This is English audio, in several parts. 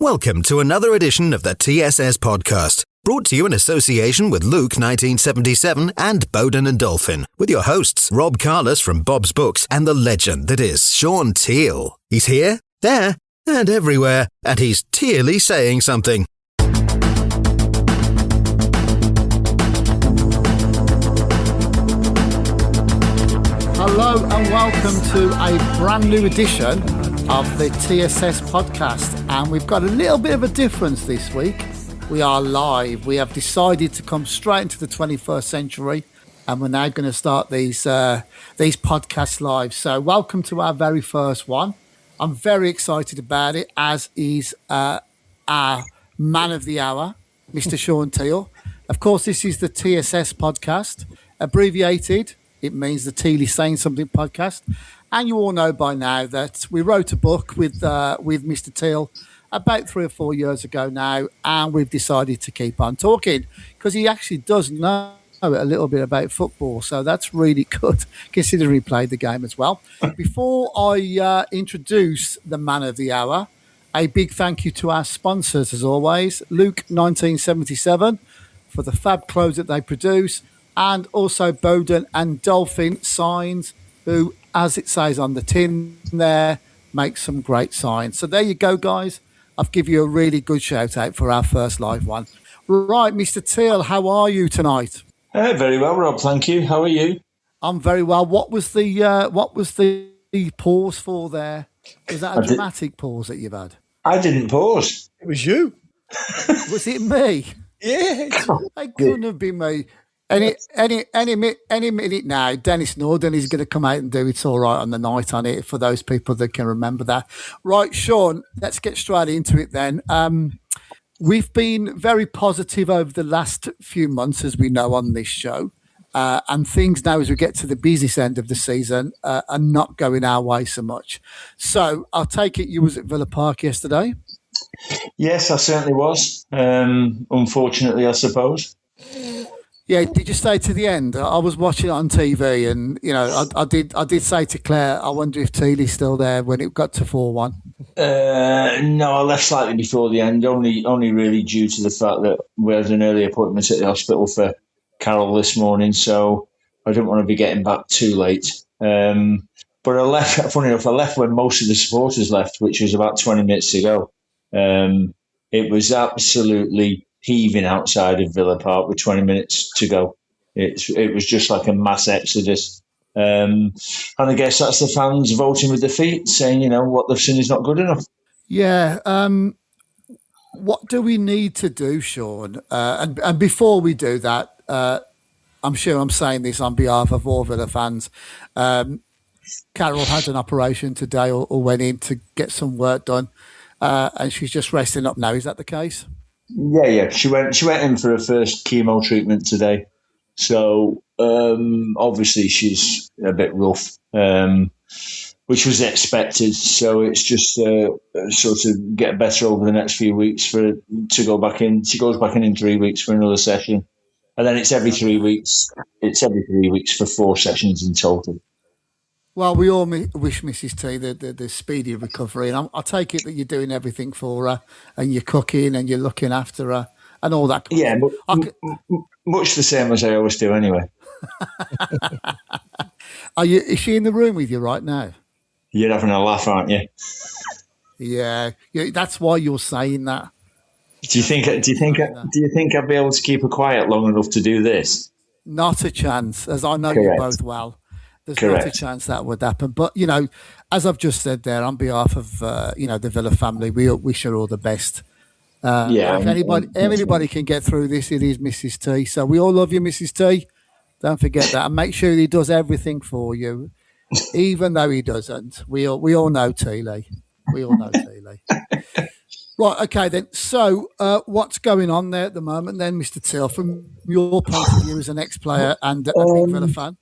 Welcome to another edition of the TSS podcast, brought to you in association with Luke 1977 and Bowden and Dolphin, with your hosts Rob Carless from Bob's Books and the legend that is Shaun Teale. He's here, there, and everywhere, and he's Tealey saying something. Hello and welcome to a brand new edition of the TSS podcast, and we've got a little bit of a difference this week. We are live. We have decided to come straight into the 21st century, and we're now going to start these podcasts live. So welcome to our very first one. I'm very excited about it, as is our man of the hour, Mr. Shaun Teale. Of course, this is the TSS podcast, abbreviated. It means the Tealey Sayin something podcast. And you all know by now that we wrote a book with Mr. Teale about 3 or 4 years ago now, and we've decided to keep on talking because he actually does know a little bit about football. So that's really good, considering he played the game as well. Before I introduce the man of the hour, a big thank you to our sponsors, as always, Luke 1977 for the fab clothes that they produce, and also Bowden and Dolphin Signs, who, as it says on the tin there, make some great signs. So there you go, guys. I've given you a really good shout out for our first live one. Right, Mr. Teale, how are you tonight? Very well, Rob. Thank you. How are you? I'm very well. What was the pause for there? Was that a dramatic pause that you've had? I didn't pause. It was you. Was it me? Yeah. It couldn't have been me. Any minute now, Dennis Norden is going to come out and do It's All Right on the Night on it, for those people that can remember that. Right, Shaun, let's get straight into it then. We've been very positive over the last few months, as we know, on this show. And things now, as we get to the business end of the season, are not going our way so much. So I'll take it you was at Villa Park yesterday? Yes, I certainly was. Unfortunately, I suppose. Yeah, did you stay to the end? I was watching it on TV, and I did say to Claire, I wonder if Teale's still there when it got to 4-1. No, I left slightly before the end, only really due to the fact that we had an early appointment at the hospital for Carol this morning, so I didn't want to be getting back too late. But I left. Funny enough, I left when most of the supporters left, which was about 20 minutes to go. It was absolutely heaving outside of Villa Park with 20 minutes to go. It was just like a mass exodus. And I guess that's the fans voting with their feet, saying, what they've seen is not good enough. Yeah. What do we need to do, Shaun? And before we do that, I'm sure I'm saying this on behalf of all Villa fans. Carol had an operation today or went in to get some work done, and she's just resting up now. Is that the case? Yeah. She went in for her first chemo treatment today. So obviously she's a bit rough, which was expected. So it's just sort of get better over the next few weeks to go back in. She goes back in 3 weeks for another session. And then it's every 3 weeks. It's every 3 weeks for 4 sessions in total. Well, we all wish Mrs. T the speedy recovery, and I take it that you're doing everything for her, and you're cooking and you're looking after her and all that. Yeah, much the same as I always do anyway. Is she in the room with you right now? You're having a laugh, aren't you? Yeah, that's why you're saying that. Do you think I'd be able to keep her quiet long enough to do this? Not a chance, as I know Correct. you both well. There's Correct. not a chance that would happen. But, as I've just said there, on behalf of, the Villa family, we wish her all the best. If anybody can get through this, it is Mrs. T. So we all love you, Mrs. T. Don't forget that. And make sure he does everything for you, even though he doesn't. We all know Teale. We all know Teale. Right, okay then. So what's going on there at the moment then, Mr. Teale, from your point of view as an ex-player and a big Villa fan?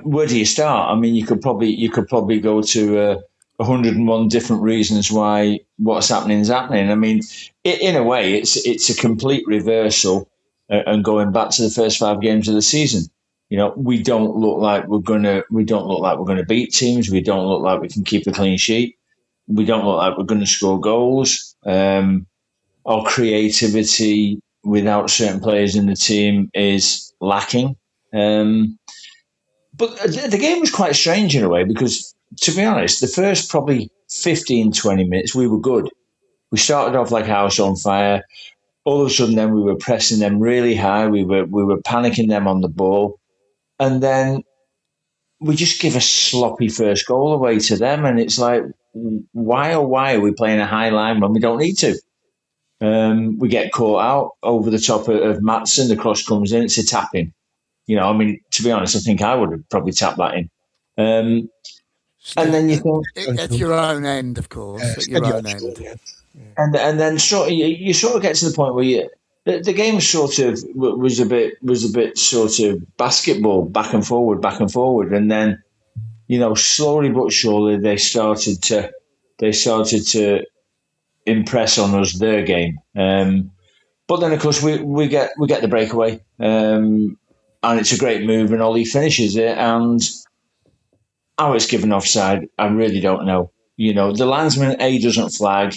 Where do you start? I mean, you could probably go to 101 different reasons why what's happening is happening. I mean, in a way, it's a complete reversal and going back to the first 5 games of the season. We don't look like we're gonna beat teams. We don't look like we can keep a clean sheet. We don't look like we're going to score goals. Our creativity without certain players in the team is lacking. But the game was quite strange in a way because, to be honest, the first probably 15, 20 minutes, we were good. We started off like a house on fire. All of a sudden, then we were pressing them really high. We were panicking them on the ball. And then we just give a sloppy first goal away to them. And it's like, why are we playing a high line when we don't need to? We get caught out over the top of Maatsen. The cross comes in. It's a tap-in. To be honest, I think I would have probably tapped that in. And then you think... At your own end, of course. At your own end. Yeah. And then you sort of get to the point where the game sort of was a bit sort of basketball, back and forward. And then, slowly but surely they started to impress on us their game. But then, of course, we get the breakaway. And it's a great move, and Ollie finishes it. And how it's given offside, I really don't know. The linesman doesn't flag.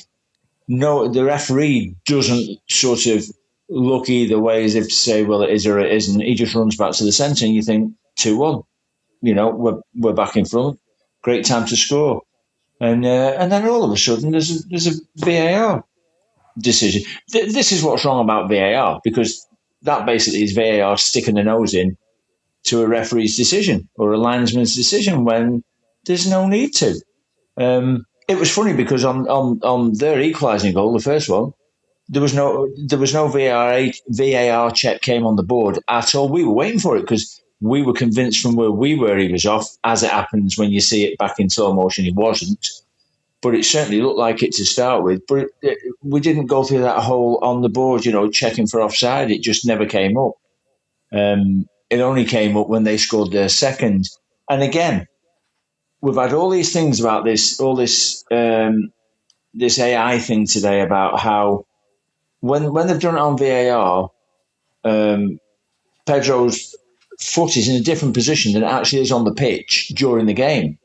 No, the referee doesn't sort of look either way as if to say, well, it is or it isn't. He just runs back to the centre, and you think 2-1. We're back in front. Great time to score, and then all of a sudden there's a VAR decision. This is what's wrong about VAR, because that basically is VAR sticking the nose in to a referee's decision or a linesman's decision when there's no need to. It was funny because on their equalising goal, the first one, there was no VAR check came on the board at all. We were waiting for it because we were convinced from where we were he was off. As it happens when you see it back in slow motion, he wasn't. But it certainly looked like it to start with. But we didn't go through that whole on the board, checking for offside. It just never came up. It only came up when they scored their second. And again, we've had all these things about this AI thing today about how when they've done it on VAR, Pedro's foot is in a different position than it actually is on the pitch during the game.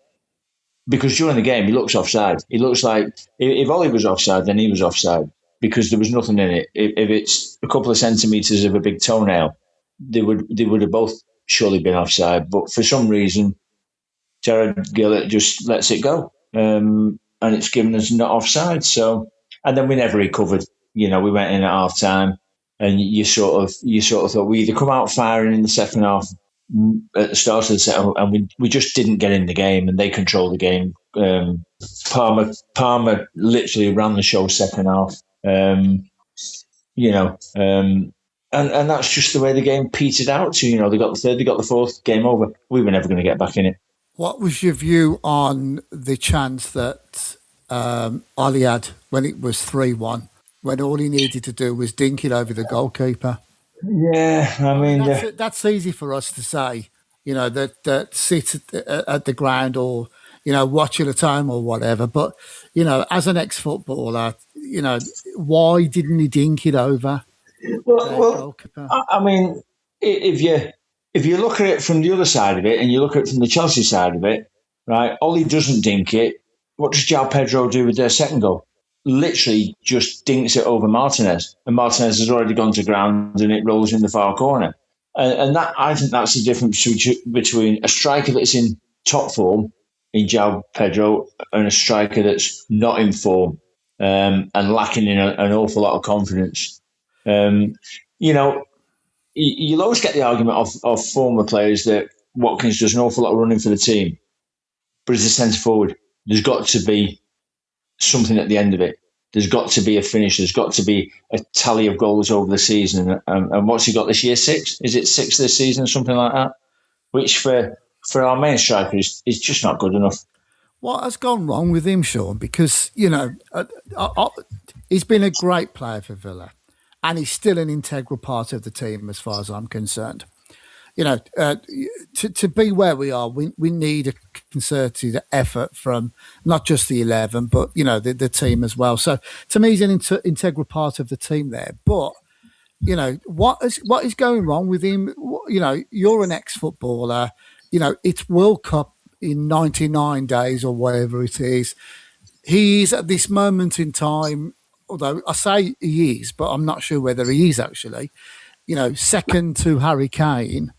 Because during the game, he looks offside. He looks like if Ollie was offside, then he was offside because there was nothing in it. If it's a couple of centimetres of a big toenail, they would have both surely been offside. But for some reason, Jared Gillett just lets it go, and it's given us not offside. So, and then we never recovered. We went in at half time, and you sort of thought we either come out firing in the second half at the start of the set, and we just didn't get in the game, and they controlled the game. Palmer literally ran the show second half. And that's just the way the game petered out to. They got the third, they got the fourth, game over. We were never going to get back in it. What was your view on the chance that Ollie had when it was 3-1, when all he needed to do was dink it over the goalkeeper? Yeah, I mean... That's easy for us to say, that sit at the ground or, watch it at home or whatever. But, as an ex-footballer, why didn't he dink it over the goalkeeper? I mean, if you look at it from the other side of it and you look at it from the Chelsea side of it, right, Ollie doesn't dink it. What does João Pedro do with their second goal? Literally just dinks it over Martinez, and Martinez has already gone to ground and it rolls in the far corner. And that, I think that's the difference between a striker that's in top form in João Pedro and a striker that's not in form and lacking in an awful lot of confidence. You'll always get the argument of former players that Watkins does an awful lot of running for the team, but as a centre forward, there's got to be something at the end of it. There's got to be a finish. There's got to be a tally of goals over the season. And what's he got this year? 6? Is it 6 this season? Something like that? Which for our main striker is just not good enough. What has gone wrong with him, Shaun? Because, he's been a great player for Villa and he's still an integral part of the team as far as I'm concerned. To be where we are, we need a concerted effort from not just the 11, but, the team as well. So to me, he's an integral part of the team there. But, what is going wrong with him? You're an ex-footballer. It's World Cup in 99 days or whatever it is. he is at this moment in time, although I say he is, but I'm not sure whether he is actually, second to Harry Kane.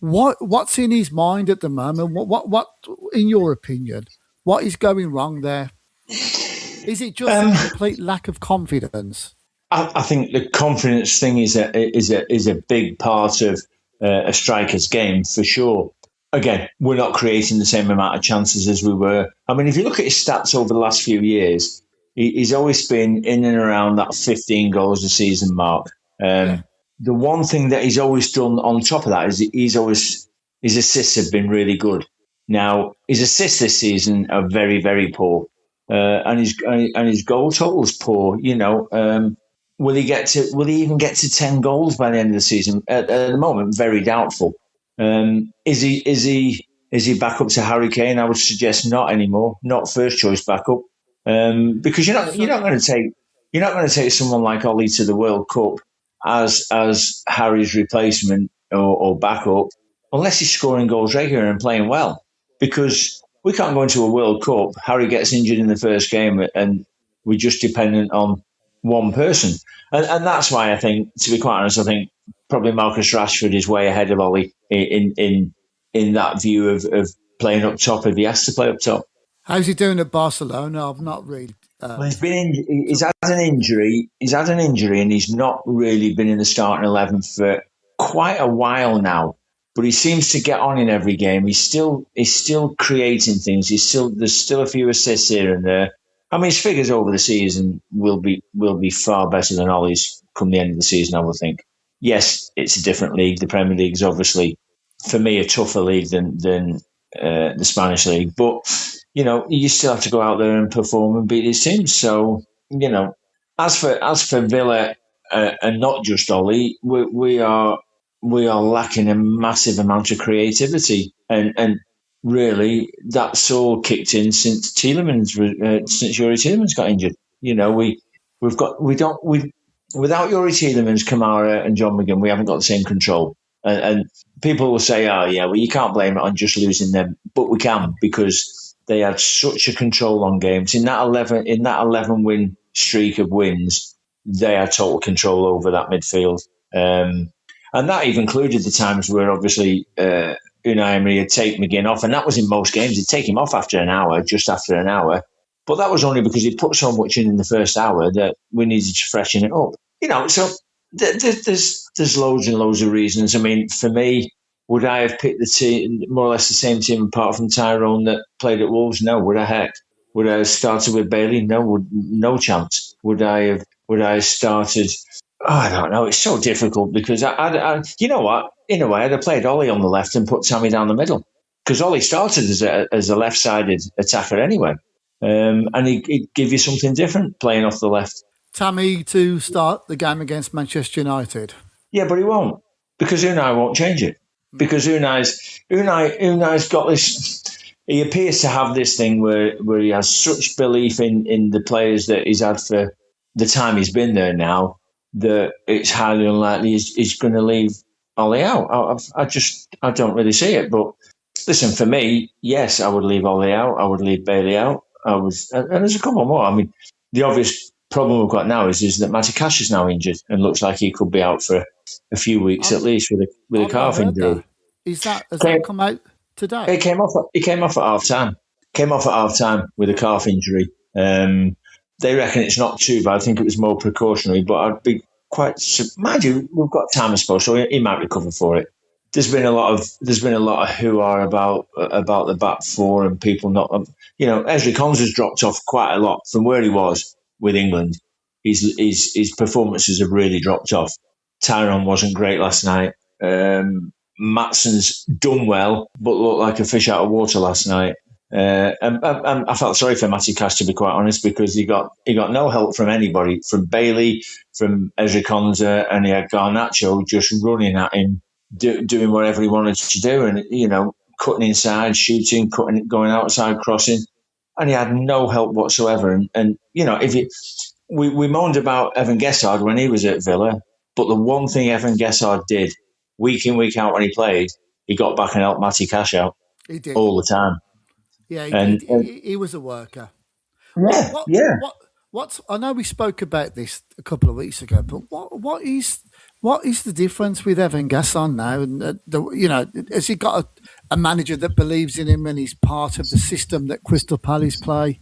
What's in his mind at the moment? What in your opinion, what is going wrong there? Is it just a complete lack of confidence? I think the confidence thing is a big part of a striker's game for sure. Again, we're not creating the same amount of chances as we were. I mean, if you look at his stats over the last few years, he's always been in and around that 15 goals a season mark. The one thing that he's always done on top of that is his assists have been really good. Now, his assists this season are very, very poor, and his goal total is poor. Will he even get to 10 goals by the end of the season? At the moment, very doubtful. Is he back up to Harry Kane? I would suggest not anymore. Not first choice backup, because you're not going to take someone like Ollie to the World Cup as Harry's replacement or backup unless he's scoring goals regular and playing well. Because we can't go into a World Cup. Harry gets injured in the first game, and we're just dependent on one person. And that's why I think, to be quite honest, I think probably Marcus Rashford is way ahead of Ollie in that view of playing up top if he has to play up top. How's he doing at Barcelona? I've not really. Well, he's had an injury. He's had an injury, and he's not really been in the starting 11 for quite a while now. But he seems to get on in every game. He's still creating things. There's still a few assists here and there. I mean, his figures over the season will be far better than Ollie's come the end of the season, I would think. Yes, it's a different league. The Premier League is obviously, for me, a tougher league than the Spanish league. But, you still have to go out there and perform and beat these teams. So, as for Villa and not just Ollie, we are lacking a massive amount of creativity. And really, that's all kicked in since Yuri Tielemans got injured. Without Yuri Tielemans, Kamara, and John McGinn, we haven't got the same control. And people will say, "Oh, yeah, well, you can't blame it on just losing them," but we can, because they had such a control on games. In that 11 win streak of wins, they had total control over that midfield, and that even included the times where obviously Unai Emery would take McGinn off, and that was in most games. He'd take him off just after an hour. But that was only because he put so much in the first hour that we needed to freshen it up. So there's loads and loads of reasons. I mean, for me, would I have picked the team, more or less the same team apart from Tyrone that played at Wolves? No. Would I heck? Would I have started with Bailey? No, no chance. Would I have started? Oh, I don't know. It's so difficult because you know what? In a way, I'd have played Ollie on the left and put Tammy down the middle, because Ollie started as a left-sided attacker anyway. And he'd give you something different playing off the left. Tammy to start the game against Manchester United. Yeah, but he won't, because Unai won't change it. Because Unai's got this. He appears to have this thing where he has such belief in the players that he's had for the time he's been there now, that it's highly unlikely he's going to leave Ollie out. I don't really see it. But listen, for me, yes, I would leave Ollie out. I would leave Bailey out. And there's a couple more. I mean, the obvious problem we've got now is that Matty Cash is now injured and looks like he could be out for a few weeks at least with a calf injury. Has that come out today? He came off at half time. Came off at half time with a calf injury. They reckon it's not too bad. I think it was more precautionary, but I'd be quite. Mind you, we've got time, I suppose, so he might recover for it. There's been a lot of hoo-ha about the back four and people not. Ezri Konsa's dropped off quite a lot from where he was with England. His performances have really dropped off. Tyrone wasn't great last night. Matson's done well, but looked like a fish out of water last night. And I felt sorry for Matty Cash, to be quite honest, because he got no help from anybody, from Bailey, from Ezri Konsa, and he had Garnacho just running at him, doing whatever he wanted to do, and cutting inside, shooting, going outside, crossing, and he had no help whatsoever. And we moaned about Evan Gessard when he was at Villa, but the one thing Evan Gessard did week in, week out when he played, he got back and helped Matty Cash out. He did all the time. Yeah, And he was a worker. yeah, yeah. What's? I know we spoke about this a couple of weeks ago, but what is the difference with Evan Gasson now? And has he got a manager that believes in him and he's part of the system that Crystal Palace play?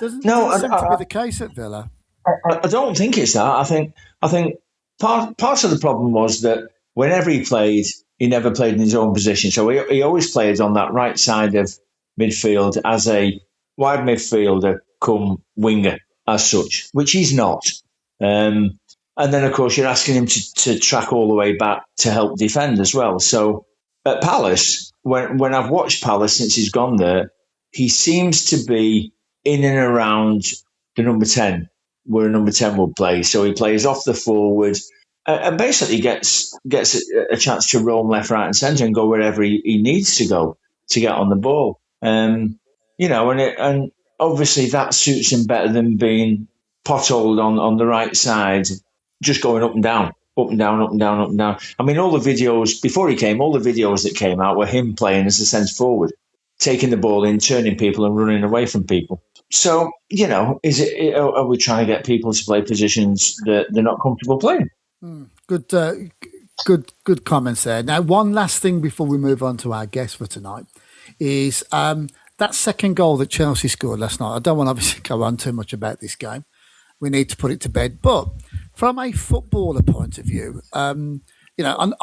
No, Doesn't seem to be the case at Villa. I don't think it's that. I think part of the problem was that whenever he played, he never played in his own position. So he always played on that right side of midfield as a wide midfielder, come winger as such, which he's not. And then, of course, you're asking him to track all the way back to help defend as well. So at Palace, when I've watched Palace since he's gone there, he seems to be in and around the number 10 where a number 10 would play. So he plays off the forward and basically gets a chance to roam left, right, and centre and go wherever he needs to go to get on the ball. And obviously that suits him better than being potholed on the right side, just going up and down. Up and down, up and down, up and down. I mean, all the videos before he came, all the videos that came out were him playing as a centre forward, taking the ball in, turning people, and running away from people. So, are we trying to get people to play positions that they're not comfortable playing? Good comments there. Now, one last thing before we move on to our guest for tonight is that second goal that Chelsea scored last night. I don't want to obviously go on too much about this game. We need to put it to bed. But from a footballer point of view, I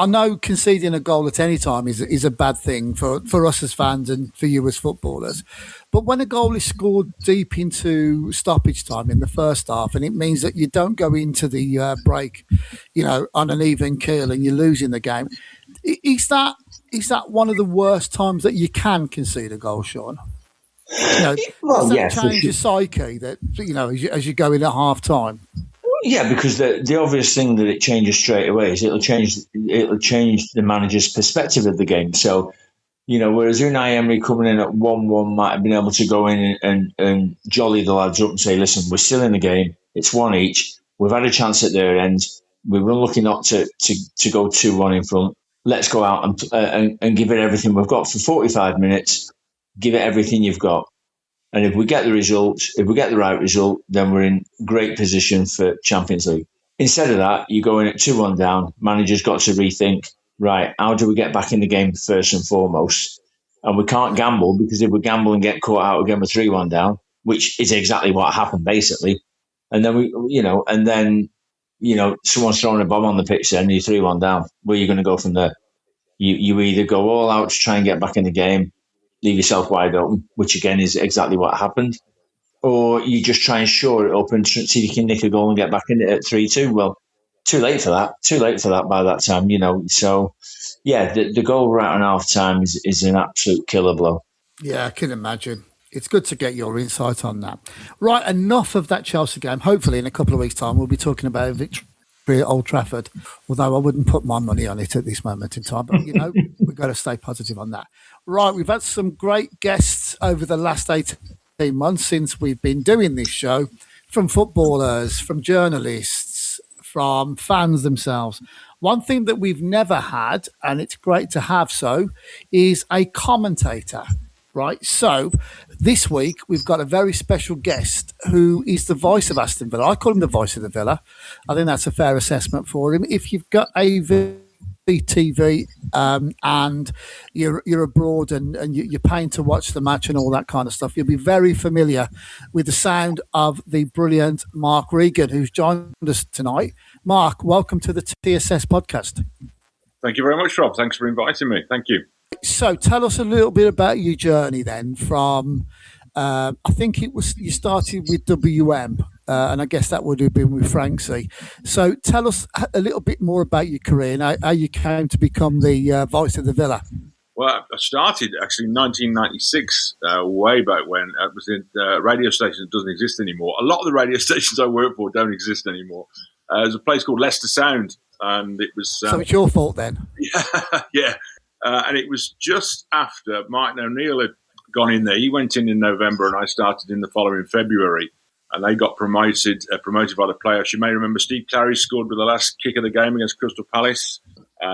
know conceding a goal at any time is a bad thing for us as fans and for you as footballers. But when a goal is scored deep into stoppage time in the first half, and it means that you don't go into the break, on an even keel and you're losing the game, is that one of the worst times that you can concede a goal, Shaun? Does that change your psyche that as you go in at half time? Yeah, because the obvious thing that it changes straight away is it'll change the manager's perspective of the game. So, whereas Unai Emery coming in at 1-1 might have been able to go in and jolly the lads up and say, listen, we're still in the game. It's one each. We've had a chance at their end. We were lucky not to go 2-1 in front. Let's go out and give it everything we've got for 45 minutes. Give it everything you've got. And if we get the right result, then we're in great position for Champions League. Instead of that, you go in at 2-1 down. Manager's got to rethink, right, how do we get back in the game first and foremost? And we can't gamble, because if we gamble and get caught out again with 3-1 down, which is exactly what happened basically. And then someone's throwing a bomb on the pitch then, you're 3-1 down. Where are you going to go from there? You either go all out to try and get back in the game, leave yourself wide open, which again is exactly what happened, or you just try and shore it up and see if you can nick a goal and get back in it at 3-2. Well, too late for that by that time, So, yeah, the goal right on half time is an absolute killer blow. Yeah, I can imagine. It's good to get your insight on that. Right, enough of that Chelsea game. Hopefully in a couple of weeks' time we'll be talking about a victory at Old Trafford, although I wouldn't put my money on it at this moment in time. But, we've got to stay positive on that. Right, we've had some great guests over the last 18 months since we've been doing this show, from footballers, from journalists, from fans themselves. One thing that we've never had, and it's great to have so, is a commentator. Right, so this week we've got a very special guest who is the voice of Aston Villa. I call him the voice of the Villa. I think that's a fair assessment for him. If you've got a TV and you're abroad and you're paying to watch the match and all that kind of stuff, you'll be very familiar with the sound of the brilliant Mark Regan, who's joined us tonight. Mark, welcome to the TSS podcast. Thank you very much, Rob. Thanks for inviting me. Thank you. So tell us a little bit about your journey then from, I think it was, you started with WM, and I guess that would have been with Franksy. So tell us a little bit more about your career and how you came to become the voice of the Villa. Well, I started actually in 1996, way back when. It was in a radio station that doesn't exist anymore. A lot of the radio stations I work for don't exist anymore. There's a place called Leicester Sound, and it was... so it's your fault then? Yeah. And it was just after Martin O'Neill had gone in there. He went in November, and I started in the following February. And they got promoted by the playoffs. You may remember Steve Clary scored with the last kick of the game against Crystal Palace.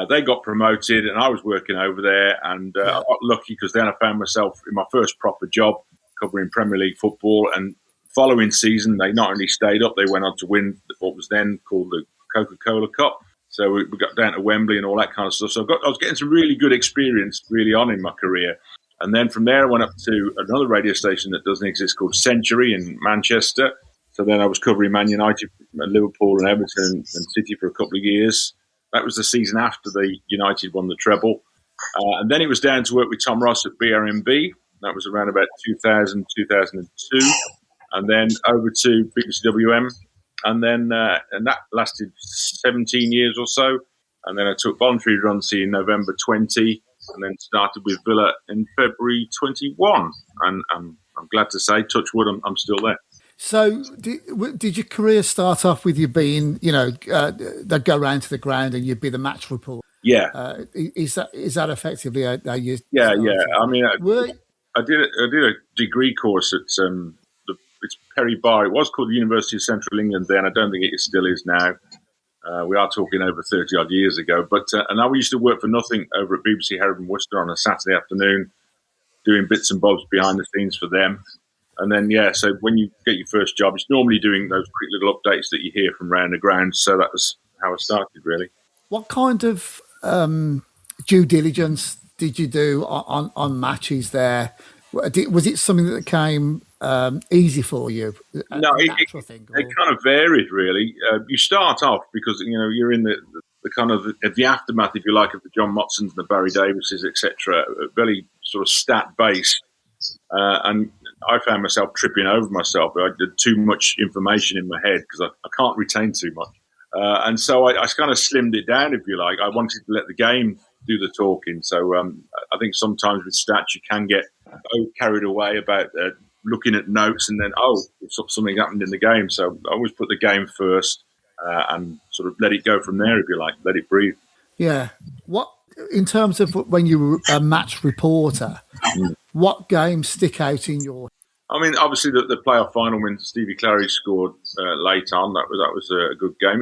They got promoted, and I was working over there, and I got lucky because then I found myself in my first proper job covering Premier League football. And following season, they not only stayed up, they went on to win what was then called the Coca-Cola Cup. So we got down to Wembley and all that kind of stuff. So I was getting some really good experience really on in my career. And then from there, I went up to another radio station that doesn't exist called Century in Manchester. So then I was covering Man United, Liverpool and Everton and City for a couple of years. That was the season after the United won the treble. And then it was down to work with Tom Ross at BRMB. That was around about 2000, 2002. And then over to BBC WM. And then and that lasted 17 years or so. And then I took voluntary redundancy in November 20 and then started with Villa in February 21. And I'm glad to say, touch wood, I'm still there. So did your career start off with you being, they'd go around to the ground and you'd be the match reporter? Yeah. Is that effectively how you? Yeah. I mean, I did a degree course at it's Perry Bar. It was called the University of Central England then. I don't think it still is now. We are talking over 30 odd years ago. But and I used to work for nothing over at BBC Hereford and Worcester on a Saturday afternoon, doing bits and bobs behind the scenes for them. And then, so when you get your first job, it's normally doing those quick little updates that you hear from round the ground. So that was how I started, really. What kind of due diligence did you do on matches there? Was it something that came easy for you? No, it kind of varied, really. You start off because, you're in the kind of the aftermath, if you like, of the John Motsons and the Barry Davises, etc., very sort of stat-based. And I found myself tripping over myself. I did too much information in my head because I can't retain too much. And so I kind of slimmed it down, if you like. I wanted to let the game do the talking. So I think sometimes with stats you can get carried away about looking at notes and then, something happened in the game. So I always put the game first and sort of let it go from there, if you like, let it breathe. Yeah. What, in terms of when you were a match reporter, what games stick out in your? I mean, obviously the playoff final when Stevie Clary scored late on, that was a good game.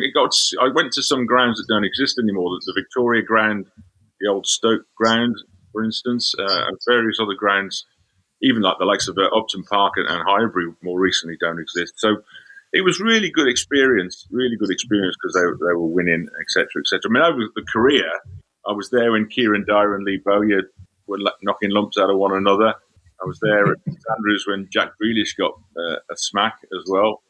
I went to some grounds that don't exist anymore. The Victoria Ground, the old Stoke Ground, for instance, and various other grounds, even like the likes of Upton Park and Highbury more recently don't exist. So it was really good experience because they were winning, etc., etc. I mean, over the career, I was there when Kieran Dyer and Lee Bowyer were knocking lumps out of one another. I was there at Andrews when Jack Grealish got a smack as well.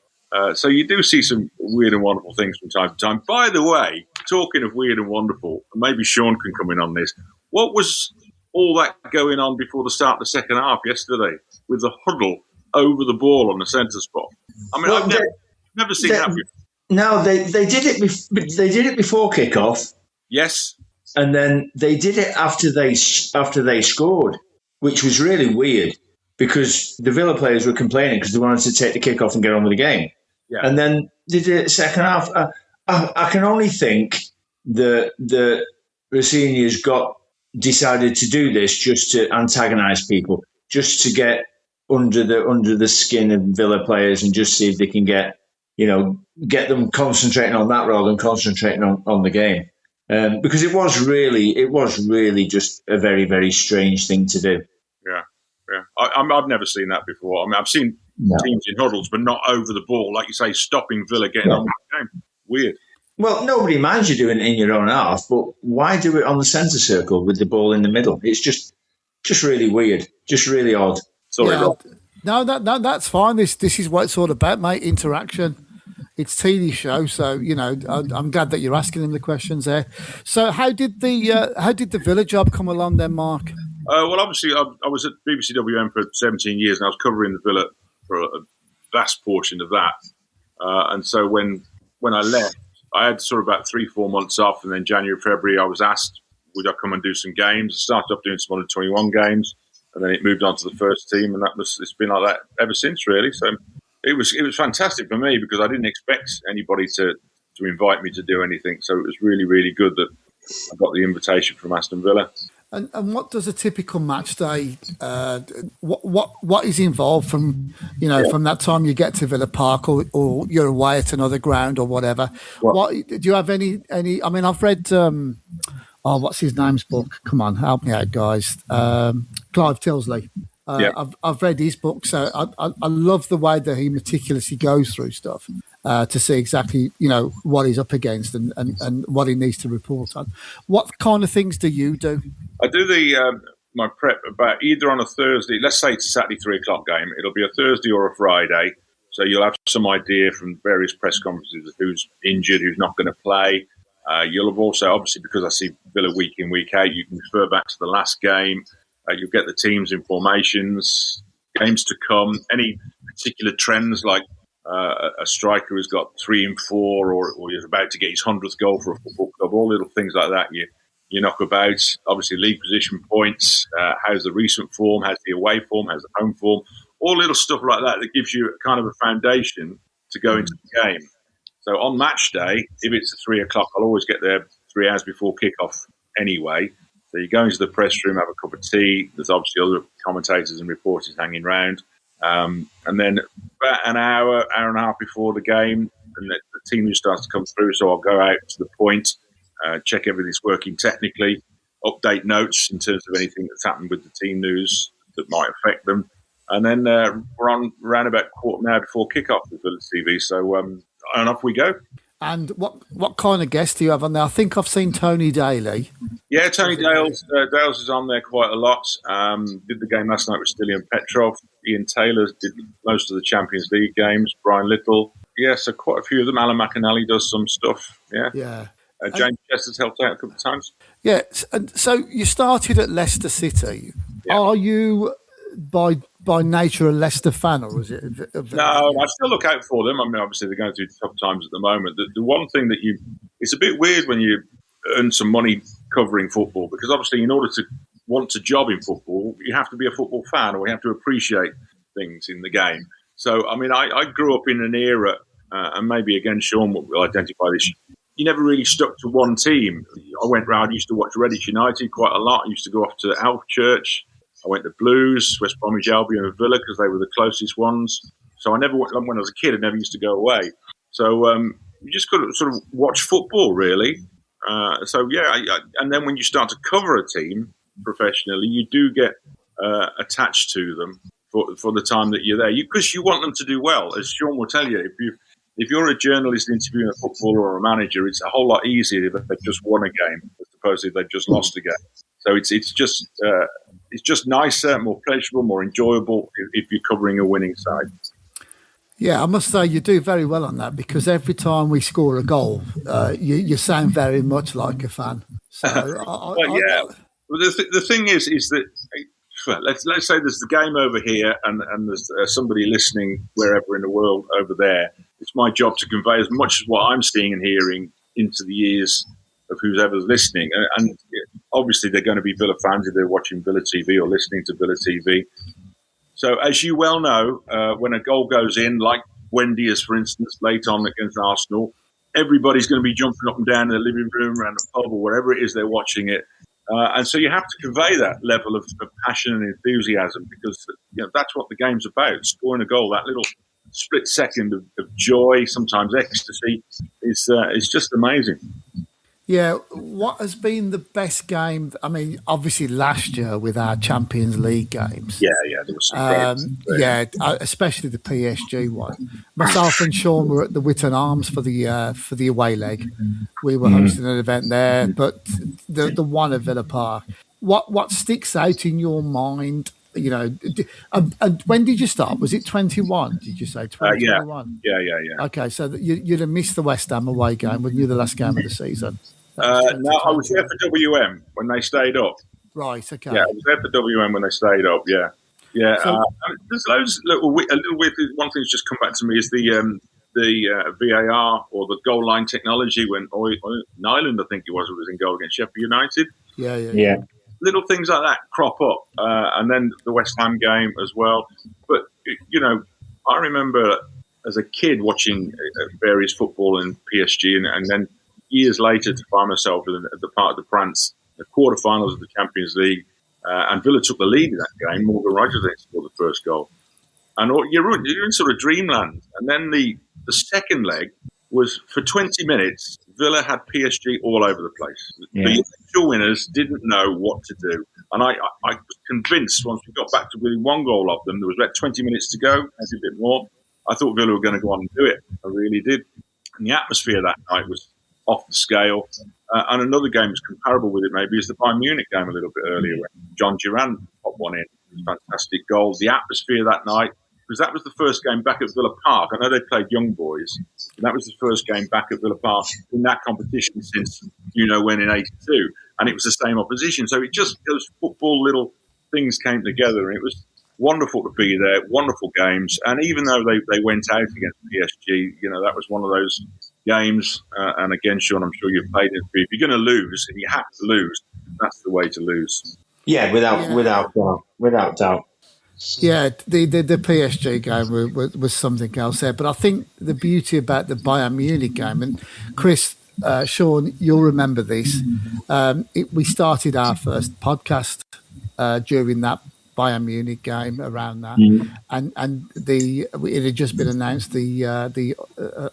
So you do see some weird and wonderful things from time to time. By the way, talking of weird and wonderful, maybe Shaun can come in on this. What was all that going on before the start of the second half yesterday with the huddle over the ball on the centre spot? I mean, I've never seen that before. No, they did it. They did it before kickoff. Yes, and then they did it after they scored, which was really weird because the Villa players were complaining because they wanted to take the kickoff and get on with the game. Yeah. And then they did it second half. I can only think that the seniors decided to do this just to antagonise people, just to get under the skin of Villa players and just see if they can get them concentrating on that rather than concentrating on the game. Because it was really just a very, very strange thing to do. Yeah. I've never seen that before. I mean, I've seen teams in huddles, but not over the ball, like you say, stopping Villa getting on with the game. Weird. Well, nobody minds you doing it in your own half, but why do it on the centre circle with the ball in the middle? It's just really weird, just really odd. Sorry, Rob. No, that's fine. This is what it's all about, mate. Interaction. It's Teale's show, so I'm glad that you're asking him the questions there. So, how did the Villa job come along then, Mark? Well, obviously, I was at BBC WM for 17 years, and I was covering the Villa for a vast portion of that. And so when I left, I had sort of about 3-4 months off, and then January, February, I was asked would I come and do some games. I started off doing some under 21 games, and then it moved on to the first team, and it's been like that ever since, really. So. It was fantastic for me because I didn't expect anybody to invite me to do anything. So it was really, really good that I got the invitation from Aston Villa. And what does a typical match day? What is involved from that time you get to Villa Park or you're away at another ground or whatever? What do you have any? I mean, I've read what's his name's book? Come on, help me out, guys. Clive Tilsley. I've read his book, so I love the way that he meticulously goes through stuff to see exactly, what he's up against and what he needs to report on. What kind of things do you do? I do my prep about either on a Thursday, let's say it's a Saturday 3:00 game. It'll be a Thursday or a Friday. So you'll have some idea from various press conferences of who's injured, who's not going to play. You'll have also, obviously, because I see Villa week in, week out, you can refer back to the last game. You'll get the teams in formations, games to come, any particular trends like a striker who's got 3 and 4 or is about to get his 100th goal for a football club, all little things like that you knock about. Obviously, league position points, how's the recent form, how's the away form, how's the home form, all little stuff like that gives you kind of a foundation to go into the game. So on match day, if it's 3:00, I'll always get there 3 hours before kickoff anyway. So you go into the press room, have a cup of tea. There's obviously other commentators and reporters hanging around. And then about an hour and a half before the game, and the team news starts to come through. So I'll go out to the point, check everything's working technically, update notes in terms of anything that's happened with the team news that might affect them. And then we're on around about a quarter of an hour before kickoff with Villa TV. So and off we go. And what kind of guests do you have on there? I think I've seen Tony Teale. Yeah, Tony Dales is on there quite a lot. Did the game last night with Teale and Petrov. Ian Taylor did most of the Champions League games. Brian Little. Yeah, so quite a few of them. Alan McAnally does some stuff. Yeah. James Chester's helped out a couple of times. Yeah, and so you started at Leicester City. Yeah. Are you by nature a Leicester fan, or is it? No, I still look out for them. I mean, obviously they're going through tough times at the moment. The one thing that it's a bit weird when you earn some money covering football, because obviously in order to want a job in football, you have to be a football fan, or you have to appreciate things in the game. So, I mean, I grew up in an era, and maybe again Shaun will identify this. You never really stuck to one team. I went round. I used to watch Redditch United quite a lot. I used to go off to Alf Church. I went to Blues, West Bromwich Albion and Villa because they were the closest ones. So I never went, when I was a kid, I never used to go away. So you just got to sort of watch football, really. And then when you start to cover a team professionally, you do get attached to them for the time that you're there. Because you want them to do well. As Shaun will tell you, if you're a journalist interviewing a footballer or a manager, it's a whole lot easier if they've just won a game as opposed to if they've just lost a game. So it's just nicer, more pleasurable, more enjoyable if you're covering a winning side. Yeah, I must say you do very well on that, because every time we score a goal, you sound very much like a fan. So the thing is that let's say there's the game over here and there's somebody listening wherever in the world over there. It's my job to convey as much as what I'm seeing and hearing into the ears of who's ever's listening. And obviously they're going to be Villa fans if they're watching Villa TV or listening to Villa TV. So as you well know, when a goal goes in, like Wendy is, for instance, late on against Arsenal, everybody's going to be jumping up and down in the living room, around the pub or wherever it is they're watching it. And so you have to convey that level of passion and enthusiasm, because that's what the game's about. Scoring a goal, that little split second of joy, sometimes ecstasy, is just amazing. Yeah, what has been the best game? I mean, obviously last year with our Champions League games. Yeah, there was some great. Especially the PSG one. Myself and Shaun were at the Witton Arms for the away leg. We were hosting an event there, but the one at Villa Park. What sticks out in your mind? And when did you start? Was it 21? Did you say 2021? Yeah. Okay, so you'd have missed the West Ham away game, wouldn't you? The last game of the season. No, I was there for WM when they stayed up. Right. Okay. Yeah, I was there for WM when they stayed up. Yeah. So, there's loads a little weird. One thing that's just come back to me is the VAR or the goal line technology when Nyland, I think it was in goal against Sheffield United. Yeah. Little things like that crop up, and then the West Ham game as well. But I remember as a kid watching various football in PSG, and then years later to find myself at the Parc des Princes, the quarterfinals of the Champions League, and Villa took the lead in that game. Morgan Rogers scored the first goal, and you're in sort of dreamland. And then the second leg was for 20 minutes. Villa had PSG all over the place. Yeah. The actual winners didn't know what to do. And I was convinced once we got back to winning one goal off them, there was about 20 minutes to go, maybe a bit more. I thought Villa were going to go on and do it. I really did. And the atmosphere that night was off the scale. And another game was comparable with it maybe is the Bayern Munich game a little bit earlier when John Duran popped one in. Fantastic goals. The atmosphere that night, because that was the first game back at Villa Park. I know they played young boys. And that was the first game back at Villa Park in that competition since when in 82. And it was the same opposition. So it just, those football little things came together. And it was wonderful to be there, wonderful games. And even though they went out against PSG, that was one of those games. And again, Shaun, I'm sure you've played it. If you're going to lose, and you have to lose, that's the way to lose. Yeah, without doubt. Yeah, the PSG game was something else there. But I think the beauty about the Bayern Munich game, and Chris, Shaun, you'll remember this. We started our first podcast during that Bayern Munich game around that, and it had just been announced the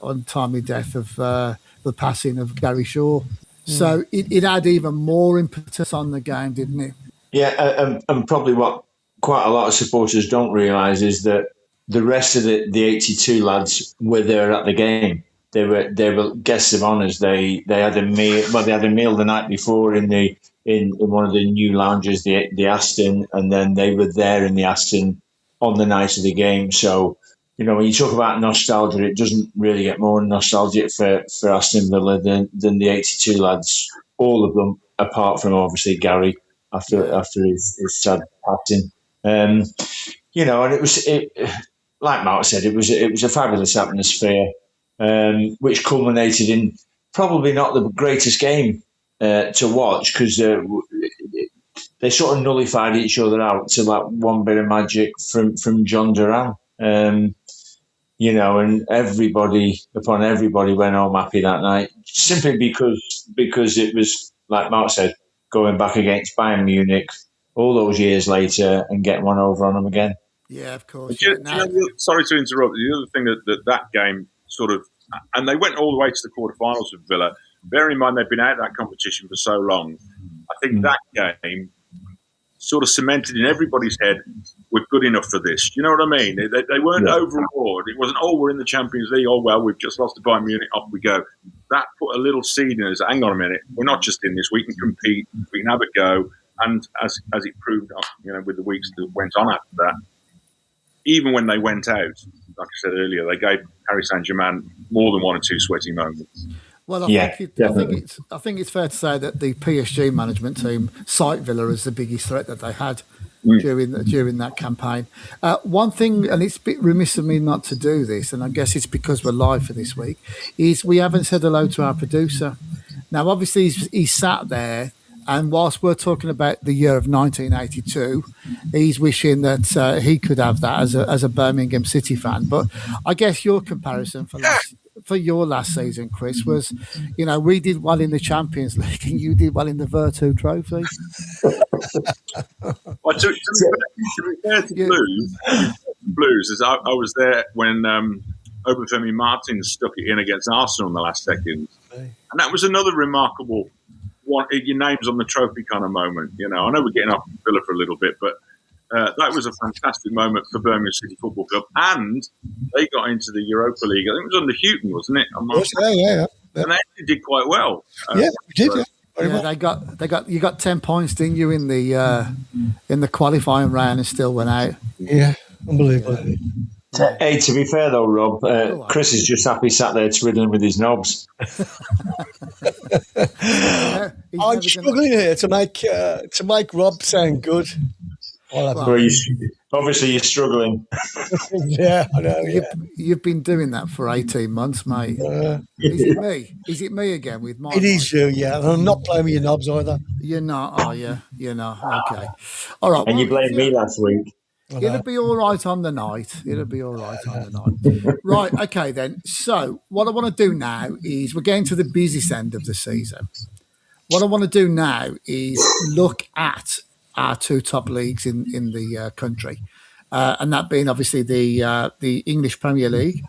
untimely death of the passing of Gary Shaw. So it had even more impetus on the game, didn't it? Yeah, and probably what quite a lot of supporters don't realise is that the rest of the 82 lads were there at the game. They were guests of honours. They had a meal. Well, they had a meal the night before in one of the new lounges, the Aston, and then they were there in the Aston on the night of the game. So when you talk about nostalgia, it doesn't really get more nostalgic for Aston Villa than the 82 lads. All of them, apart from obviously Gary after his sad passing. And it was like Mark said, it was a fabulous atmosphere, which culminated in probably not the greatest game to watch because they sort of nullified each other out to like one bit of magic from John Duran. And everybody went home happy that night simply because it was, like Mark said, going back against Bayern Munich all those years later and getting one over on them again. Yeah, of course. Sorry to interrupt. The other thing that game sort of, and they went all the way to the quarterfinals with Villa. Bear in mind they've been out of that competition for so long. I think that game sort of cemented in everybody's head, we're good enough for this. You know what I mean? They weren't overawed. It wasn't, we're in the Champions League. Oh, well, we've just lost to Bayern Munich. Off we go. That put a little seed in us. Hang on a minute. We're not just in this. We can compete. We can have a go. And as it proved, with the weeks that went on after that, even when they went out, like I said earlier, they gave Paris Saint-Germain more than 1 or 2 sweaty moments. Well, I think it's fair to say that the PSG management team cite Villa as the biggest threat that they had during that campaign. One thing, and it's a bit remiss of me not to do this, and I guess it's because we're live for this week, is we haven't said hello to our producer. Now, obviously, he's sat there, and whilst we're talking about the year of 1982, he's wishing that he could have that as a Birmingham City fan. But I guess your comparison for your last season, Chris, was, we did well in the Champions League and you did well in the Virtu Trophy. Well, to be fair to Blues, as I was there when Obafemi Martins stuck it in against Arsenal in the last second. And that was another remarkable one, your name's on the trophy kind of moment. I know we're getting off Villa for a little bit, but that was a fantastic moment for Birmingham City Football Club, and they got into the Europa League. I think it was under Houghton, wasn't it? Yeah. And they actually did quite well. We did. You got 10 points, didn't you, in the qualifying round, and still went out. Yeah, unbelievable. Hey, to be fair though, Rob, Chris is just happy sat there twiddling with his knobs. I'm struggling here to make Rob sound good. Obviously, you're struggling. Yeah, I know. You've been doing that for 18 months, mate. Is it me? Is it me again with my? It is you, yeah. I'm not playing with your knobs either. You're not, are you? You're not. Okay. All right. And you blamed me last week. It'll be all right on the night. Right, okay then. So what I want to do now is we're getting to the business end of the season. What I want to do now is look at our 2 top leagues in the country. And that being obviously the English Premier League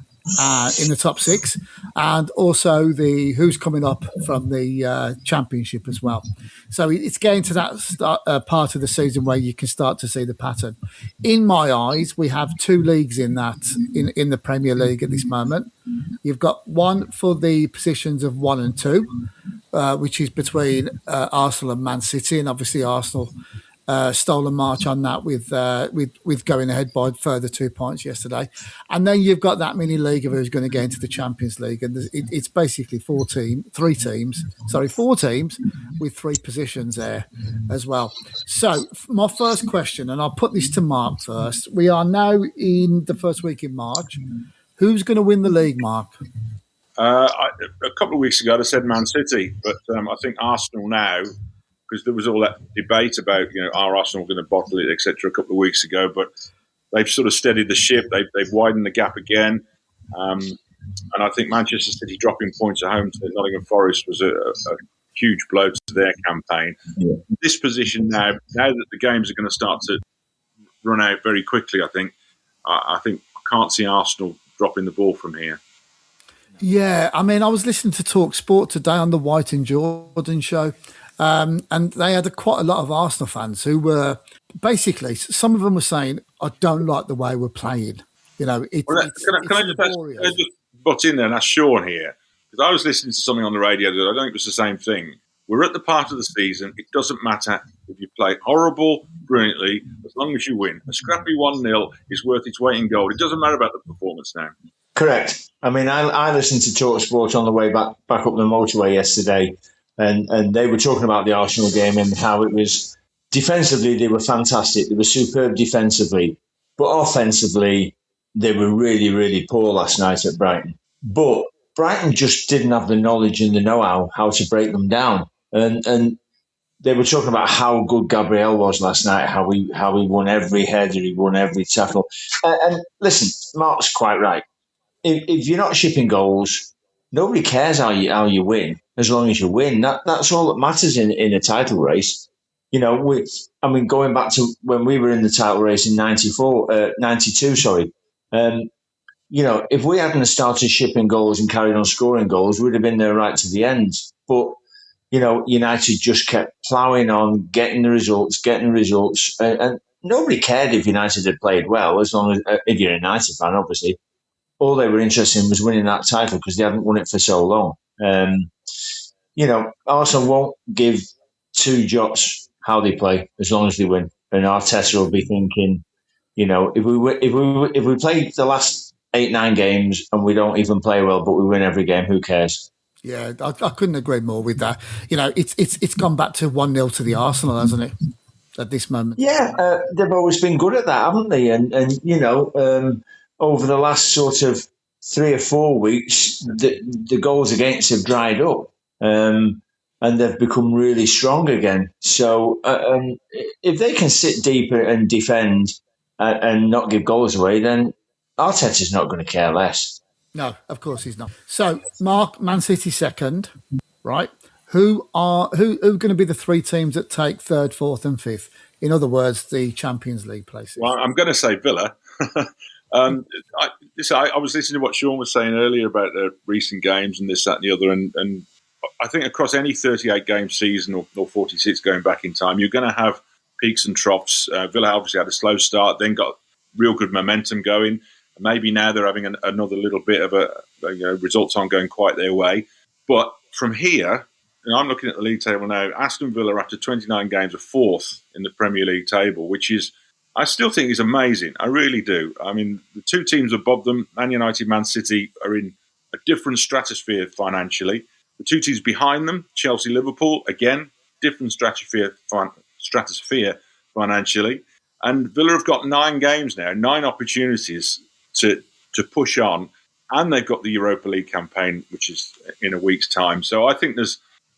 in the top 6, and also the who's coming up from the Championship as well. So it's getting to that part of the season where you can start to see the pattern. In my eyes, we have 2 leagues in the Premier League at this moment. You've got one for the positions of 1 and 2, which is between Arsenal and Man City, and obviously Arsenal stole a march on that with going ahead by further 2 points yesterday. And then you've got that mini league of who's going to get into the Champions League, and it's basically 4 teams with 3 positions there as well. So my first question, and I'll put this to Mark first. We are now in the first week in March. Who's going to win the league, Mark? A couple of weeks ago, I said Man City, but I think Arsenal now, because there was all that debate about, are Arsenal going to bottle it, etc., a couple of weeks ago, but they've sort of steadied the ship. They've widened the gap again. And I think Manchester City dropping points at home to Nottingham Forest was a huge blow to their campaign. Yeah. This position now that the games are going to start to run out very quickly, I can't see Arsenal dropping the ball from here. Yeah, I mean, I was listening to Talk Sport today on the White and Jordan show, and they had quite a lot of Arsenal fans who were basically, some of them were saying, I don't like the way we're playing. Can I just butt in there and ask Shaun here? Because I was listening to something on the radio that I don't think it was the same thing. We're at the part of the season, it doesn't matter if you play horrible, brilliantly, as long as you win. A scrappy 1-0 is worth its weight in gold. It doesn't matter about the performance now. Correct. I mean, I listened to Talk Sport on the way back up the motorway yesterday, and they were talking about the Arsenal game and how it was defensively they were fantastic. They were superb defensively, but offensively they were really, really poor last night at Brighton. But Brighton just didn't have the knowledge and the know-how how to break them down, and they were talking about how good Gabriel was last night, how he won every header, he won every tackle. And listen, Mark's quite right. If you're not shipping goals, nobody cares how you win, as long as you win. That's all that matters in a title race. Going back to when we were in the title race in 92, if we hadn't started shipping goals and carried on scoring goals, we'd have been there right to the end. But, United just kept ploughing on, getting the results, and nobody cared if United had played well, as long as, if you're a United fan, obviously. All they were interested in was winning that title because they hadn't won it for so long. Arsenal won't give 2 jots how they play as long as they win. And Arteta will be thinking, if we play the last 8-9 games and we don't even play well, but we win every game, who cares? Yeah, I couldn't agree more with that. It's gone back to 1-0 to the Arsenal, hasn't it? At this moment. Yeah, they've always been good at that, haven't they? And over the last sort of 3 or 4 weeks, the goals against have dried up, and they've become really strong again. So if they can sit deeper and defend and not give goals away, then Arteta's not going to care less. No, of course he's not. So, Mark, Man City second, right? Who are going to be the 3 teams that take 3rd, 4th and 5th? In other words, the Champions League places. Well, I'm going to say Villa. I was listening to what Shaun was saying earlier about the recent games and this, that and the other, and I think across any 38-game season or 46 going back in time, you're going to have peaks and troughs. Villa obviously had a slow start, then got real good momentum going. Maybe now they're having another little bit of results aren't going quite their way. But from here, and I'm looking at the league table now, Aston Villa after 29 games are 4th in the Premier League table, which is, I still think, is amazing. I really do. I mean, the 2 teams above them, Man United, Man City, are in a different stratosphere financially. The 2 teams behind them, Chelsea, Liverpool, again, different stratosphere financially. And Villa have got 9 games now, 9 opportunities to push on, and they've got the Europa League campaign, which is in a week's time. So I think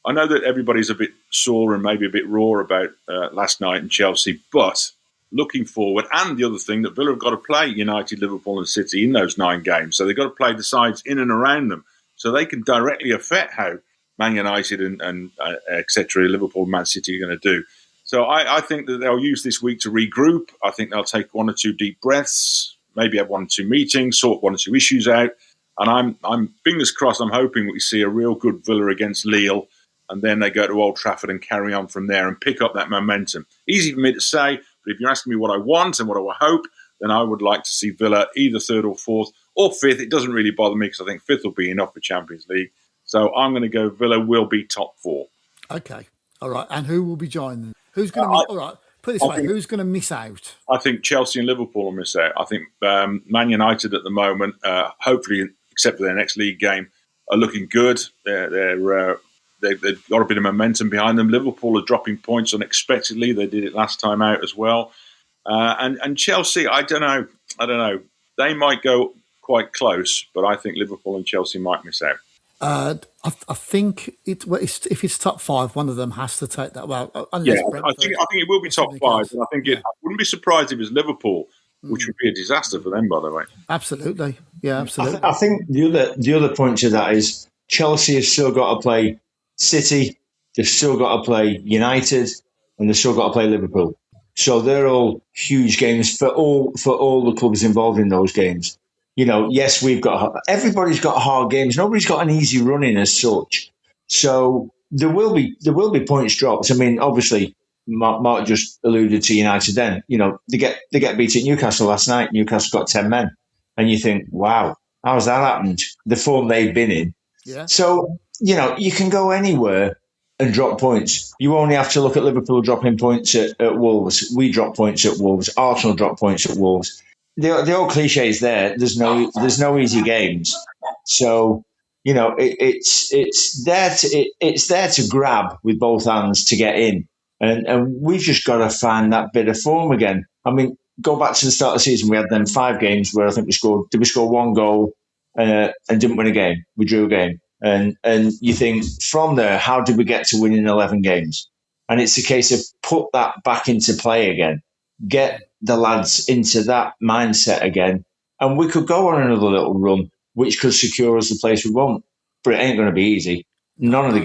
I know that everybody's a bit sore and maybe a bit raw about last night in Chelsea, but looking forward, and the other thing that Villa have got to play United, Liverpool and City in those 9 games. So they've got to play the sides in and around them so they can directly affect how Man United and etc., Liverpool and Man City are going to do. So I think that they'll use this week to regroup. I think they'll take 1 or 2 deep breaths, maybe have 1 or 2 meetings, sort 1 or 2 issues out, And I'm fingers crossed. I'm hoping we see a real good Villa against Lille, and then they go to Old Trafford and carry on from there and pick up that momentum. Easy for me to say, but if you're asking me what I want and what I hope, then I would like to see Villa either third or fourth or fifth. It doesn't really bother me because I think fifth will be enough for Champions League. So I'm going to go Villa will be top four. Okay. All right. And who will be joining? Who's going to miss? All right. Put it this way. Who's going to miss out? I think Chelsea and Liverpool will miss out. I think Man United at the moment, hopefully, except for their next league game, are looking good. They've got a bit of momentum behind them. Liverpool are dropping points unexpectedly. They did it last time out as well. And Chelsea, I don't know. They might go quite close, but I think Liverpool and Chelsea might miss out. I think if it's top five, one of them has to take that. Well, I think it will be top five, and I think I wouldn't be surprised if it's Liverpool, which would be a disaster for them, by the way. Absolutely, yeah, absolutely. I think the other point to that is Chelsea have still got to play City, they've still got to play United, and they've still got to play Liverpool. So they're all huge games for all the clubs involved in those games. Yes, everybody's got hard games. Nobody's got an easy run in as such. So there will be points dropped. I mean, obviously, Mark just alluded to United. Then they get beat at Newcastle last night. Newcastle got 10 men, and you think, wow, how's that happened? The form they've been in. Yeah. So you can go anywhere and drop points. You only have to look at Liverpool dropping points at Wolves. We drop points at Wolves. Arsenal drop points at Wolves. The old cliche is there. There's no easy games. So it's there to grab with both hands to get in, and we've just got to find that bit of form again. I mean, go back to the start of the season. We had them 5 games where I think we scored 1 goal and didn't win a game. We drew a game, and you think from there, how did we get to winning 11 games? And it's a case of put that back into play again, get the lads into that mindset again, and we could go on another little run, which could secure us the place we want. But it ain't going to be easy. None of the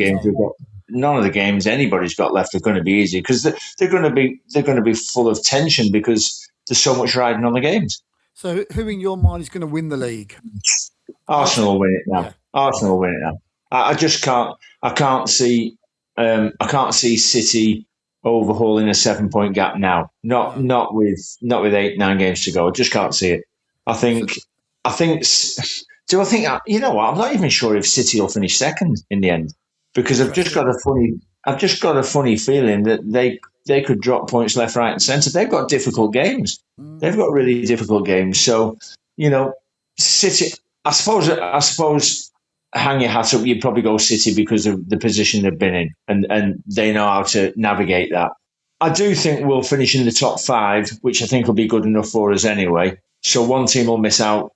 games anybody's got left are going to be easy because they're going to be full of tension because there's so much riding on the games. So, who in your mind is going to win the league? Arsenal will win it now. Yeah. Arsenal will win it now. I just can't. I can't see City overhauling a 7-point gap now. Not with 8-9 games to go. I just can't see it. I think. You know what? I'm not even sure if City will finish second in the end because I've just got a funny feeling that they could drop points left, right, and centre. They've got difficult games. They've got really difficult games. So City. I suppose. Hang your hat up, you'd probably go City because of the position they've been in and they know how to navigate that. I do think we'll finish in the top 5, which I think will be good enough for us anyway. So one team will miss out,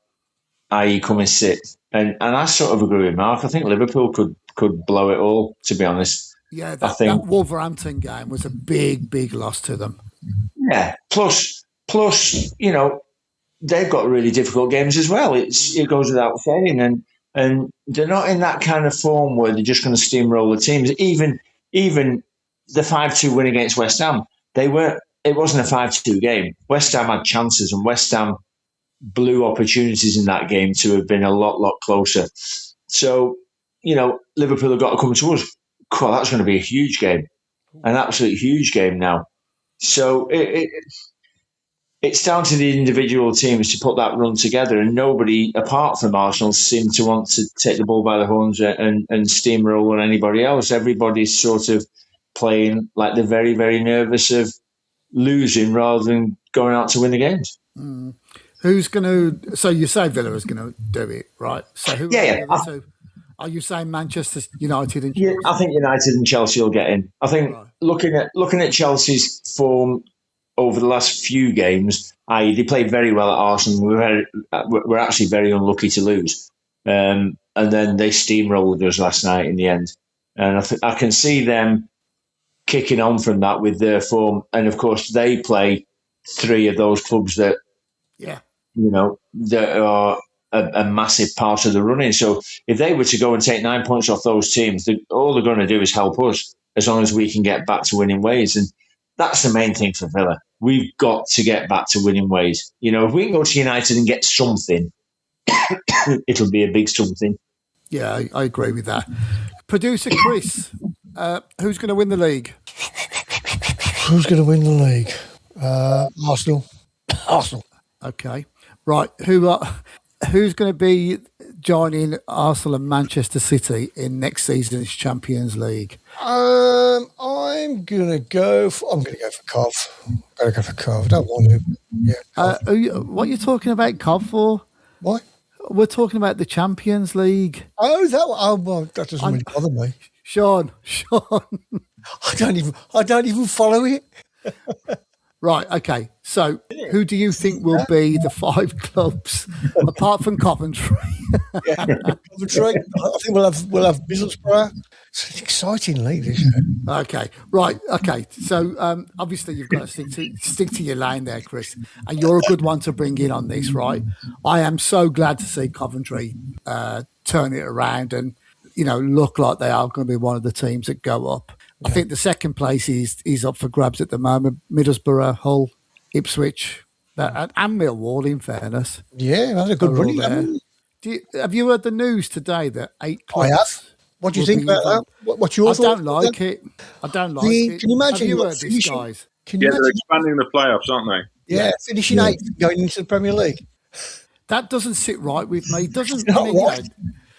i.e. come in 6th. And I sort of agree with Mark. I think Liverpool could blow it all, to be honest. Yeah, that Wolverhampton game was a big, big loss to them. Yeah, plus they've got really difficult games as well. It goes without saying, and they're not in that kind of form where they're just going to steamroll the teams. Even the 5-2 win against West Ham, it wasn't a 5-2 game. West Ham had chances, and West Ham blew opportunities in that game to have been a lot closer. So, Liverpool have got to come to us. Cool, that's going to be a huge game, an absolute huge game now. So it's down to the individual teams to put that run together, and nobody, apart from Arsenal, seemed to want to take the ball by the horns and steamroll on anybody else. Everybody's sort of playing like they're very, very nervous of losing rather than going out to win the games. Mm. Who's going to... So you say Villa is going to do it, right? So who are you saying Manchester United and Chelsea? Yeah, I think United and Chelsea will get in. I think looking at Chelsea's form over the last few games, they played very well at Arsenal. We're actually very unlucky to lose. And then they steamrolled us last night in the end. And I can see them kicking on from that with their form. And, of course, they play 3 of those clubs that, that are a massive part of the running. So if they were to go and take 9 points off those teams, all they're going to do is help us as long as we can get back to winning ways. And that's the main thing for Villa. We've got to get back to winning ways. If we can go to United and get something, it'll be a big something. Yeah, I agree with that. Producer Chris, who's going to win the league? Who's going to win the league? Arsenal. Okay, right. Who's going to be joining Arsenal and Manchester City in next season's Champions League? I'm going to go for Cov. I don't want to. Yeah. What are you talking about Cov for? What? We're talking about the Champions League. Oh, well, that doesn't really bother me. Sean. I don't even follow it. Right, okay. So, who do you think will be the 5 clubs apart from Coventry? Coventry. I think we'll have Middlesbrough. It's an exciting league this year. Okay, right. Okay, so obviously you've got to stick to your lane there, Chris, and you're a good one to bring in on this, right? I am so glad to see Coventry turn it around and look like they are going to be one of the teams that go up. I think the second place is up for grabs at the moment. Middlesbrough, Hull, Ipswich, and Millwall, in fairness. Yeah, that's a good running. Have you heard the news today that 8 clubs? I have. What do you think about that? What's your thoughts? I don't like it. Can you imagine? Have you heard this, guys? They're expanding the playoffs, aren't they? Yeah, finishing 8th, going into the Premier League. That doesn't sit right with me. It doesn't. Right.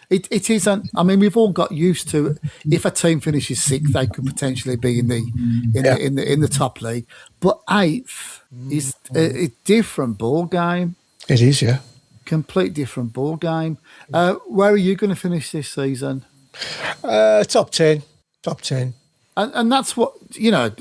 It isn't. I mean, we've all got used to if a team finishes 6th, they could potentially be in the top league. But 8th is a different ball game. It is, yeah. Complete different ball game. Where are you going to finish this season? Top 10. And that's what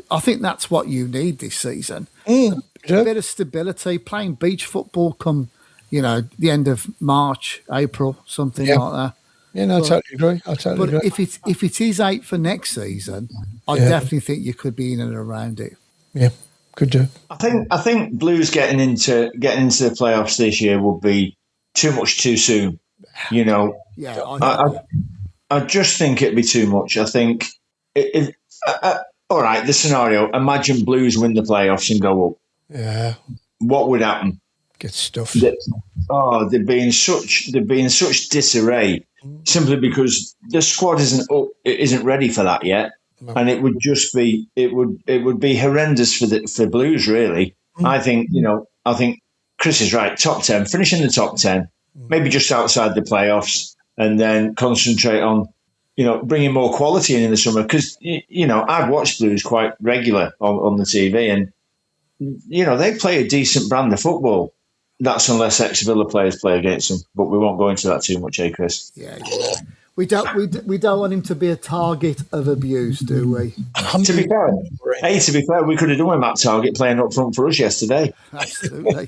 I think that's what you need this season. A bit of stability. Playing beach football come the end of March, April, something like that. Yeah, no, I totally agree. But if it is 8 for next season, I definitely think you could be in and around it. Yeah, could do. I think Blues getting into the playoffs this year would be too much too soon. Yeah, I just think it'd be too much. I think all right, the scenario. Imagine Blues win the playoffs and go up. Yeah, what would happen? Get stuffed. They'd be in such disarray simply because the squad isn't ready for that yet, and it would just be it would be horrendous for Blues really. I think Chris is right. Top 10, finish in the top 10, maybe just outside the playoffs, and then concentrate on bringing more quality in the summer because I've watched Blues quite regular on the TV and they play a decent brand of football. That's unless ex-Villa players play against them, but we won't go into that too much, Chris? Yeah. We don't want him to be a target of abuse, do we? To be fair, we could have done with Matt Target playing up front for us yesterday. Absolutely.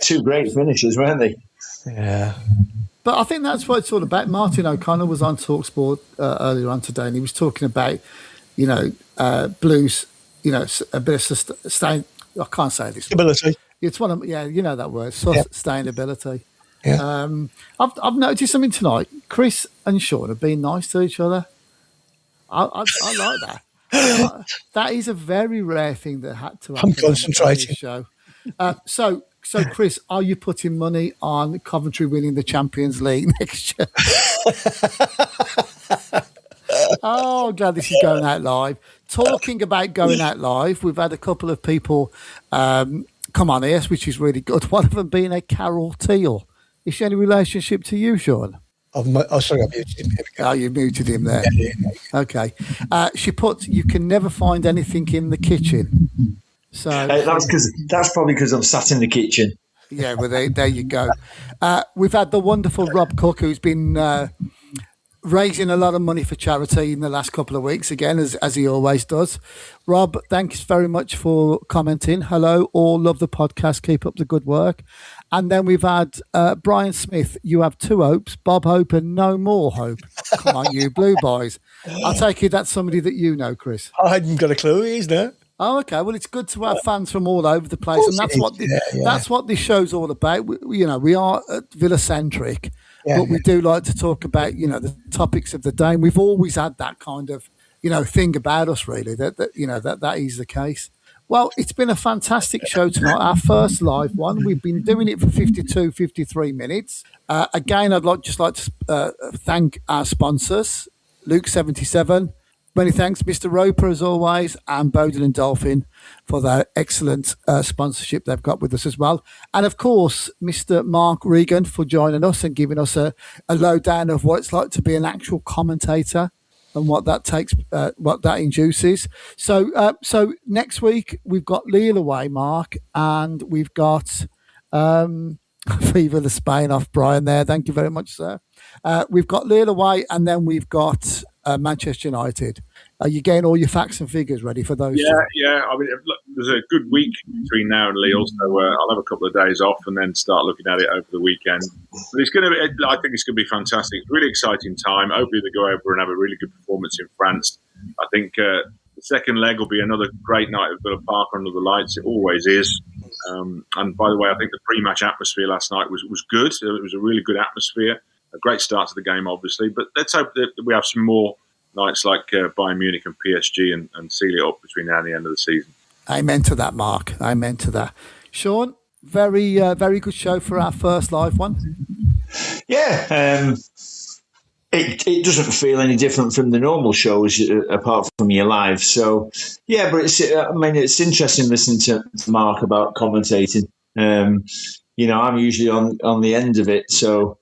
2 great finishes, weren't they? Yeah. But I think that's what it's all about. Martin O'Connor was on TalkSport earlier on today, and he was talking about, Blues, a bit of sustain. I can't say this. Stability. It's one of that word, sustainability. Yeah. I've noticed something tonight. Chris and Shaun have been nice to each other. I like that. That is a very rare thing that had to happen. I'm concentrating. On this show. So Chris, are you putting money on Coventry winning the Champions League next year? Oh, I'm glad this is going out live. Talking about going out live, we've had a couple of people come on here, which is really good. One of them being a Carol Teale. Is she any relationship to you, Shaun? Sorry, I muted him. Oh, you muted him there. Yeah. Okay. She put, you can never find anything in the kitchen. So that's probably because I'm sat in the kitchen. Yeah, well, there you go. We've had the wonderful Rob Cook, who's been raising a lot of money for charity in the last couple of weeks, again, as he always does. Rob, thanks very much for commenting. Hello, all love the podcast. Keep up the good work. And then we've had Brian Smith. You have 2 hopes, Bob Hope and no more hope. Come on, you blue boys. I'll take it that's somebody that you know, Chris. I hadn't got a clue who he is now. Oh, okay. Well, it's good to have fans from all over the place, and that's what this show's all about. We are Villa-centric, but we do like to talk about the topics of the day. And we've always had that kind of thing about us, really. That is the case. Well, it's been a fantastic show tonight, our first live one. We've been doing it for 52, 53 minutes. Again, I'd like to thank our sponsors, Luke 77. Many thanks, Mr. Roper, as always, and Bowden and Dolphin for their excellent sponsorship they've got with us as well. And, of course, Mr. Mark Regan for joining us and giving us a lowdown of what it's like to be an actual commentator and what that takes, what that induces. So next week we've got Teale away, Mark, and we've got Fever the Spain off Brian there. Thank you very much, sir. We've got Teale away, and then we've got Manchester United. Are you getting all your facts and figures ready for those? Yeah. I mean, look, there's a good week between now and Lille, so I'll have a couple of days off and then start looking at it over the weekend. But it's going to be, I think it's going to be fantastic. It's a really exciting time. Hopefully they go over and have a really good performance in France. I think the second leg will be another great night at Villa Park under the lights. It always is. And by the way, I think the pre-match atmosphere last night was good. It was a really good atmosphere. A great start to the game, obviously. But let's hope that we have some more nights like Bayern Munich and PSG and seal it up between now and the end of the season. Amen to that, Mark. Amen to that. Shaun, very good show for our first live one. Yeah, it doesn't feel any different from the normal shows apart from your live. So, yeah, but it's interesting listening to Mark about commentating. I'm usually on the end of it. So,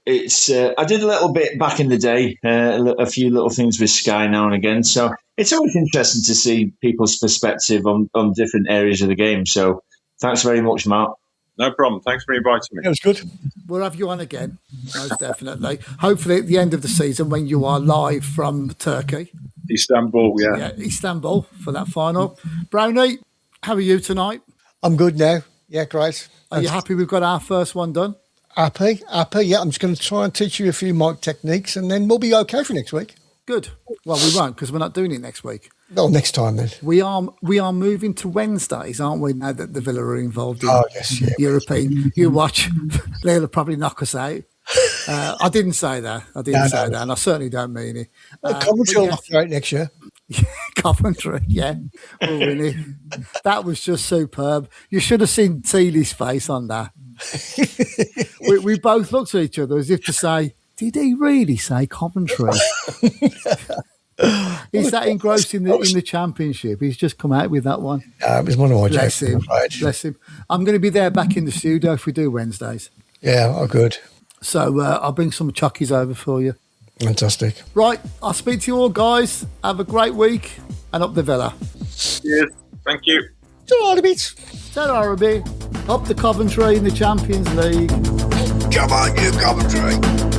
it's I did a little bit back in the day, a few little things with Sky now and again. So it's always interesting to see people's perspective on different areas of the game. So thanks very much, Mark. No problem. Thanks for inviting me. It was good. We'll have you on again, most definitely. Hopefully at the end of the season when you are live from Turkey. Istanbul, yeah. Yeah, Istanbul for that final. Browne, how are you tonight? I'm good now. Yeah, great. Are you happy we've got our first one done? Happy. Yeah, I'm just going to try and teach you a few mic techniques and then we'll be okay for next week. Good. Well, we won't because we're not doing it next week. Oh, next time then. We are moving to Wednesdays, aren't we, now that the Villa are involved in European. You watch. They'll probably knock us out. I didn't say that. That, and I certainly don't mean it. Coventry will knock you out next year. Coventry, yeah. We'll win it. That was just superb. You should have seen Teale's face on that. we both looked at each other as if to say, did he really say Coventry? He's that engrossed in the championship. He's just come out with that one. It was one of my Bless him. I'm going to be there back in the studio if we do Wednesdays. Yeah, oh good. So I'll bring some chockies over for you. Fantastic. Right, I'll speak to you all, guys. Have a great week and up the Villa. Yes, thank you. Ta-ra, Arabi. Up the Coventry in the Champions League. Come on, you Coventry.